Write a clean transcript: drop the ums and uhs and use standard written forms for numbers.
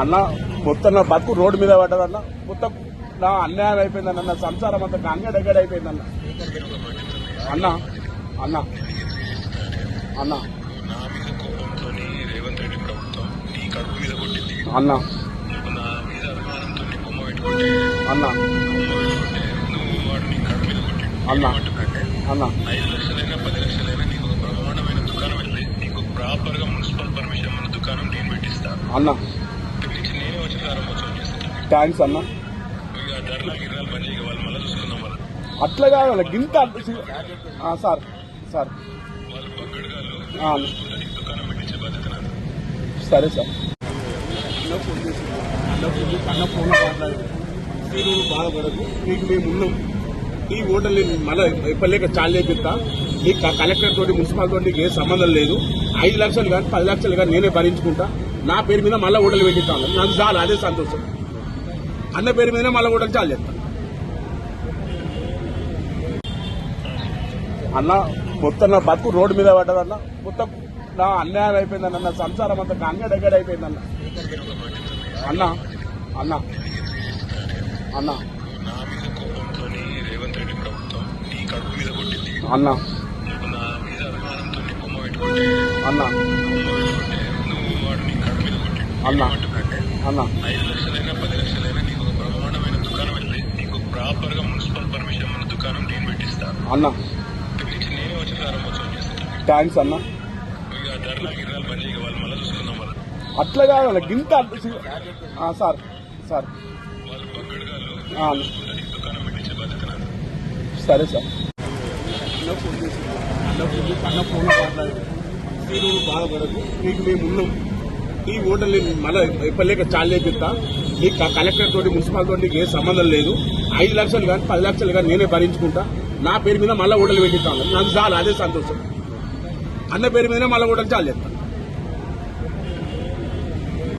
అన్న మొత్తం నా బతుకు రోడ్డు మీద పడ్డదన్న. మొత్తం నా అన్యాయం అయిపోయిందన్న. నా సంసారం అంతా గంగడగడ అయిపోయిందన్న. అన్న అన్న అన్న నా మీద కోపంతో రేవంత్ రెడ్డి ప్రభుత్వం నీ కడుపు మీద కొట్టింది అన్న. నా మీద అభిమానంతో నీ బొమ్మ పెట్టుకుంటే అన్న నువ్వు వాడు నీ కడుపు మీద కొట్టిండు. అన్న ఏమంటుందంటే అన్న 5 లక్షలైనా 10 లక్షలైనా నీకు ఒక బ్రహ్మాండమైన దుకాణం వెళ్ళి నీకు ప్రాపర్ గా మున్సిపల్ పర్మిషన్ ఉన్న దుకాణం నేను పెట్టిస్తా అన్న. నుంచి నేనే వచ్చి ప్రారంభోత్సవం చేస్తాను. థ్యాంక్స్ అన్న. ఇక ధరలా గిర్రాలు పని చేయక వాళ్ళు మళ్ళీ చూసుకుందాం వాళ్ళు అట్లా కాదు గింత సార్ సార్ వాళ్ళు పక్కడగాళ్ళు నీకు దుకాణం పెట్టించే బాధ్యత నాది. సరే సార్. అన్న ఫోన్ మాట్లాడు. నువ్వు బాధపడదు, నీకు మేము ఉన్నాం. ఈ ఓటర్ని మళ్ళీ ఎప్పలేక చాలు చేపిస్తా. నీకు కలెక్టర్ తోటి మున్సిపల్ తోటి నీకు ఏ సంబంధం లేదు. 5 లక్షలు కానీ 10 లక్షలు కానీ నేనే భరించుకుంటా. నా పేరు మీద మళ్ళీ ఓటర్లు పెట్టిస్తాను. నాకు చాలు, అదే సంతోషం. అన్న పేరు మీద మళ్ళీ ఓటర్లు చాలు చెప్తా. అన్న మొత్తం నా బతుకు రోడ్డు మీద పడ్డదన్న. మొత్తం నా అన్యాయం అయిపోయిందన్న. నా సంసారం అంతా గంగడగడ అయిపోయిందన్న. అన్న అన్న అన్న నా మీద కోపంతో రేవంత్ రెడ్డి ప్రభుత్వం నీ కడుపు మీద కొట్టింది అన్న. నా మీద అభిమానంతో నీ బొమ్మ పెట్టుకుంటే అన్న నువ్వు వాడు నీ కడుపు మీద కొట్టిండు. అన్న ఏమంటుందంటే అన్న 5 లక్షలైనా 10 లక్షలైనా నీకు ఒక బ్రహ్మాండమైన దుకాణం వెళ్ళి నీకు ప్రాపర్ గా మున్సిపల్ పర్మిషన్ ఉన్న దుకాణం నేను పెట్టిస్తా. అన్న నుంచి నేనే వచ్చి ప్రారంభోత్సవం చేస్తాను. థ్యాంక్స్ అన్న. ఇక ధరలా గిర్రాలు పని చేయక వాళ్ళు మళ్ళీ చూసుకుందాం వాళ్ళు అట్లా కాదు గింత సార్ సార్ వాళ్ళు పక్కడగాళ్ళు నీకు దుకాణం పెట్టించే బాధ్యత నాది. సరే సార్. అన్న ఫోన్ మాట్లాడు. నువ్వు బాధపడదు, నీకు మేము ఉన్నాం. ఈ ఓటర్ని మళ్ళీ ఎప్పలేక చాలు చేపిస్తా. నీకు కలెక్టర్ తోటి మున్సిపల్ తోటి నీకు ఏ సంబంధం లేదు. 5 లక్షలు కానీ 10 లక్షలు కానీ నేనే భరించుకుంటా. నా పేరు మీద మళ్ళీ ఓటర్లు పెట్టిస్తాను. నాకు చాలు, అదే సంతోషం. అన్న పేరు మీద మళ్ళీ ఓటర్లు చాలు చెప్తా.